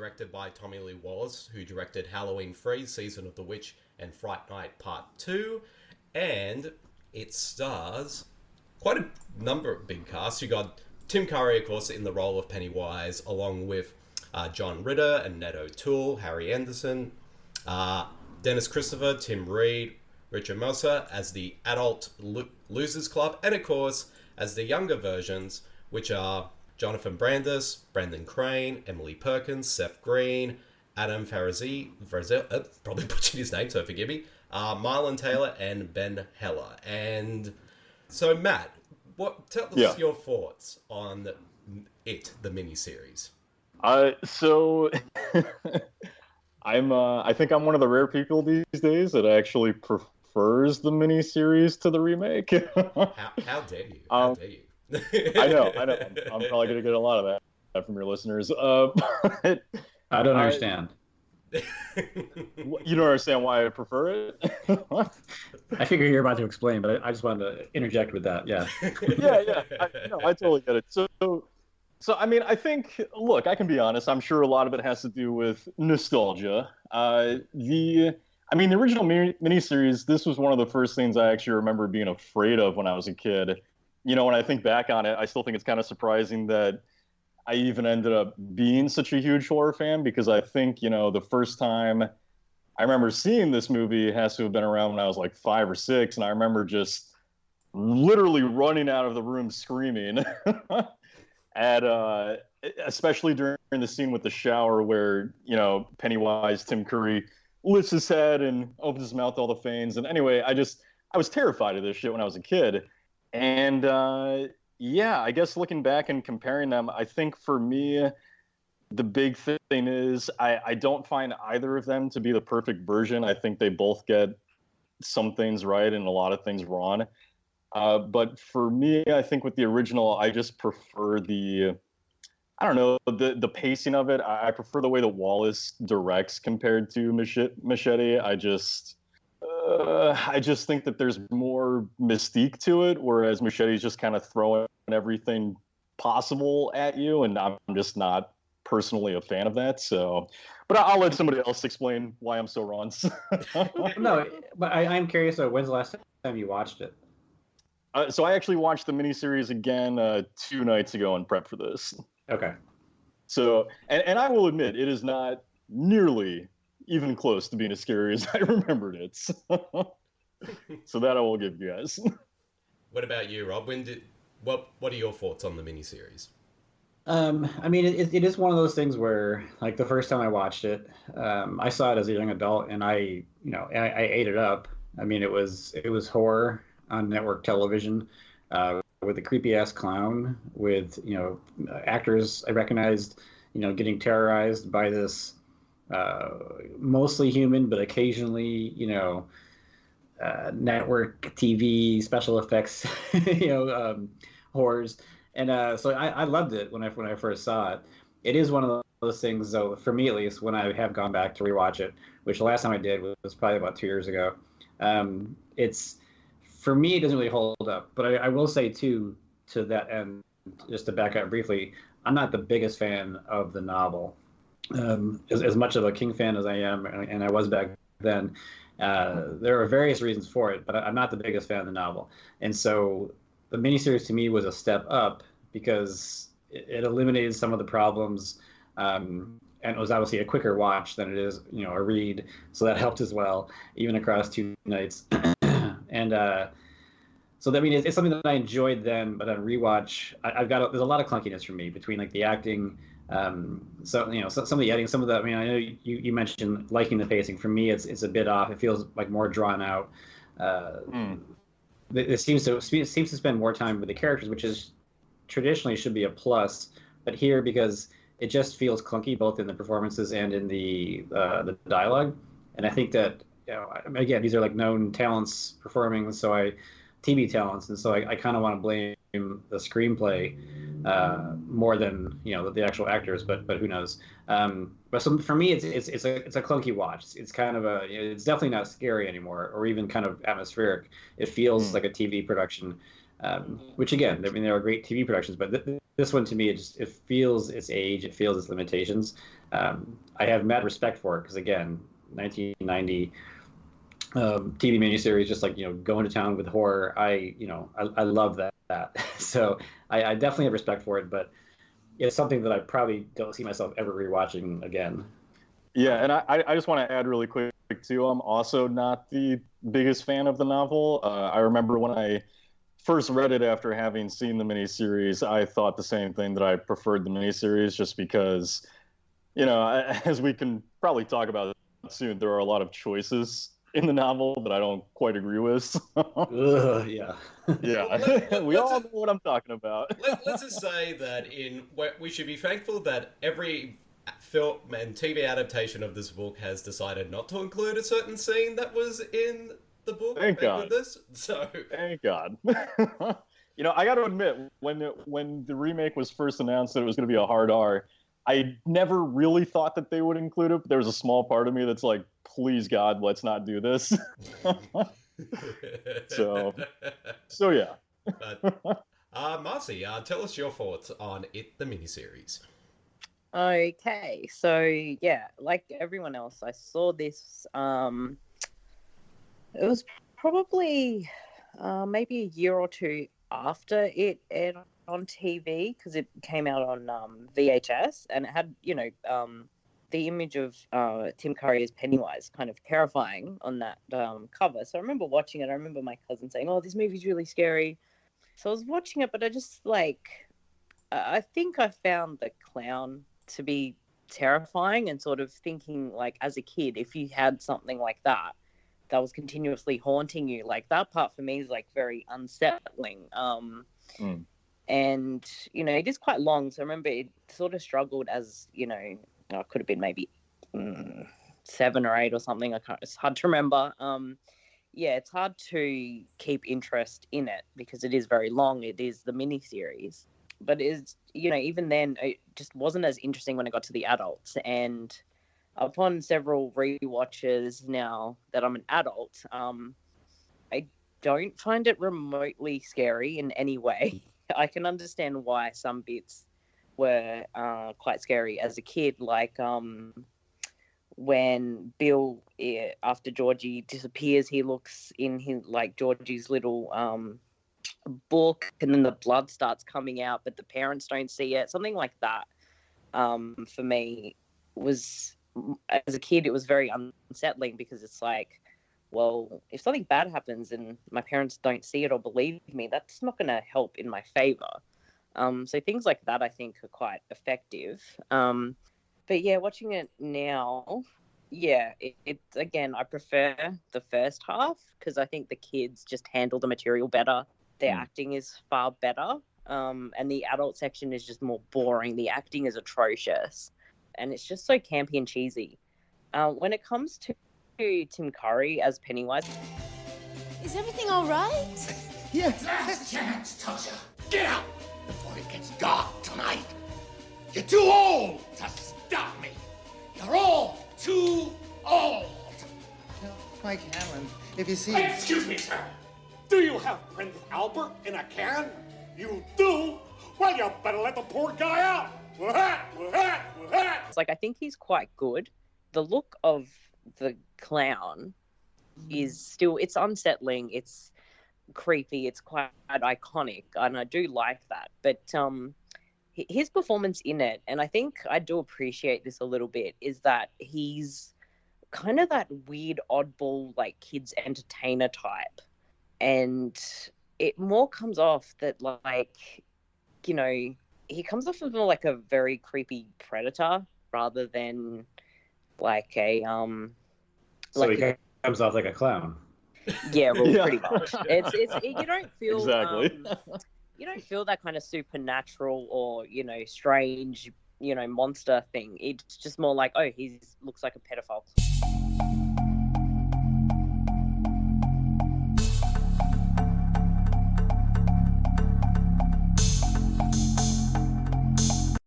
directed by Tommy Lee Wallace, who directed Halloween 3, Season of the Witch, and Fright Night Part 2. And it stars quite a number of big casts. You got Tim Curry, of course, in the role of Pennywise, along with John Ritter, Annette O'Toole, Harry Anderson, Dennis Christopher, Tim Reid, Richard Mercer as the adult Losers Club, and of course, as the younger versions, which are Jonathan Brandis, Brendan Crane, Emily Perkins, Seth Green, Adam Farazi, probably butchered his name, so forgive me, Marlon Taylor, and Ben Heller. And so, Matt, tell us your thoughts on the miniseries. So I think I'm one of the rare people these days that actually prefers the miniseries to the remake. How dare you? How dare you? I know. I'm probably going to get a lot of that from your listeners. I don't understand. You don't understand why I prefer it? I figure you're about to explain, but I just wanted to interject with that. Yeah. Yeah. I totally get it. So I mean, I think, look, I can be honest. I'm sure a lot of it has to do with nostalgia. The original miniseries, this was one of the first things I actually remember being afraid of when I was a kid. You know, when I think back on it, I still think it's kind of surprising that I even ended up being such a huge horror fan, because I think, the first time I remember seeing this movie has to have been around when I was like 5 or 6, and I remember just literally running out of the room screaming at especially during the scene with the shower where, Pennywise, Tim Curry, lifts his head and opens his mouth all the fangs. And anyway, I was terrified of this shit when I was a kid. And I guess looking back and comparing them, I think for me, the big thing is I don't find either of them to be the perfect version. I think they both get some things right and a lot of things wrong. But for me, I think with the original, I just prefer the pacing of it. I prefer the way that Wallace directs compared to Muschietti. I just think that there's more mystique to it, whereas Muschietti's just kind of throwing everything possible at you, and I'm just not personally a fan of that. So, but I'll let somebody else explain why I'm so wrong. No, but I'm curious. When's the last time you watched it? So I actually watched the miniseries again 2 nights ago in prep for this. Okay. So, and I will admit, it is not nearly even close to being as scary as I remembered it. So that I will give you guys. What about you, Rob? What are your thoughts on the miniseries? It is one of those things where, like, the first time I watched it, I saw it as a young adult, and I ate it up. I mean, it was horror on network television, with a creepy ass clown, with actors I recognized, getting terrorized by this mostly human, but occasionally network TV special effects horrors. And so I loved it when I first saw it. It is one of those things, though, for me at least, when I have gone back to rewatch it, which the last time I did was probably about 2 years ago. For me, it doesn't really hold up. But I will say, too, to that end, just to back up briefly, I'm not the biggest fan of the novel. As much of a King fan as I am, and I was back then, there are various reasons for it, but I'm not the biggest fan of the novel. And so the miniseries to me was a step up because it eliminated some of the problems, and it was obviously a quicker watch than it is, a read. So that helped as well, even across 2 nights. And so it's something that I enjoyed then, but on rewatch, there's a lot of clunkiness for me between like the acting. Some of the editing, some of the, I know you mentioned liking the pacing. For me, it's a bit off. It feels like more drawn out. It seems to spend more time with the characters, which is traditionally should be a plus. But here, because it just feels clunky, both in the performances and in the dialogue. And I think that, again, these are like known talents performing, TV talents, and so I kind of want to blame the screenplay more than the actual actors, but who knows? But for me, it's a clunky watch. It's kind of it's definitely not scary anymore, or even kind of atmospheric. It feels like a TV production, which again, I mean, there are great TV productions, but this one to me, it feels its age, it feels its limitations. I have mad respect for it because again, 1990 TV miniseries, just like going to town with horror. I love that. So I definitely have respect for it, but it's something that I probably don't see myself ever rewatching again. Yeah, and I just want to add really quick too. I'm also not the biggest fan of the novel. I remember when I first read it after having seen the miniseries, I thought the same thing, that I preferred the miniseries just because, as we can probably talk about soon, there are a lot of choices in the novel that I don't quite agree with. Yeah. Yeah. We all know what I'm talking about. Let's just say that we should be thankful that every film and TV adaptation of this book has decided not to include a certain scene that was in the book. Thank God. So thank God. I got to admit, when the remake was first announced that it was going to be a hard R, I never really thought that they would include it. But there was a small part of me that's like, please God, let's not do this. so yeah. But, Marcey, tell us your thoughts on it, the miniseries. Okay, so yeah, like everyone else, I saw this. It was probably maybe a year or two after it aired on TV, because it came out on VHS, and it had the image of Tim Curry as Pennywise, kind of terrifying on that cover. So I remember watching it. I remember my cousin saying, "Oh, this movie's really scary." So I was watching it, but I just I think I found the clown to be terrifying, and sort of thinking, like, as a kid, if you had something like that was continuously haunting you, like, that part for me is like very unsettling. And it is quite long, so I remember it sort of struggled as it could have been maybe 7 or 8 or something. It's hard to remember. Yeah, it's hard to keep interest in it because it is very long. It is the miniseries, but it's even then it just wasn't as interesting when it got to the adults. And upon several rewatches now that I'm an adult, I don't find it remotely scary in any way. I can understand why some bits were quite scary as a kid, like when Bill, after Georgie disappears, he looks in Georgie's little book, and then the blood starts coming out, but the parents don't see it. Something like that, for me, was, as a kid, it was very unsettling, because it's like, well, if something bad happens and my parents don't see it or believe me, that's not going to help in my favor. So things like that, I think, are quite effective. But yeah, watching it now, yeah, it again, I prefer the first half, because I think the kids just handle the material better. Their acting is far better. And the adult section is just more boring. The acting is atrocious. And it's just so campy and cheesy. When it comes to Tim Curry as Pennywise, is everything all right? Yes. Last chance, Tasha. Get out before it gets dark tonight. You're too old to stop me. You're all too old. Mike Hammond, if you see... Excuse me, sir. Do you have Prince Albert in a can? You do? Well, you better let the poor guy out. It's like, I think he's quite good. The look of the clown is still, it's unsettling, it's creepy, it's quite iconic, and I do like that. But his performance in it, and I think I do appreciate this a little bit, is that he's kind of that weird oddball, like, kids entertainer type, and it more comes off that, like, he comes off as more like a very creepy predator rather than like a So he comes off like a clown. Yeah, well, yeah. Pretty much. It's you don't feel exactly. You don't feel that kind of supernatural or strange monster thing. It's just more like, oh, he looks like a pedophile.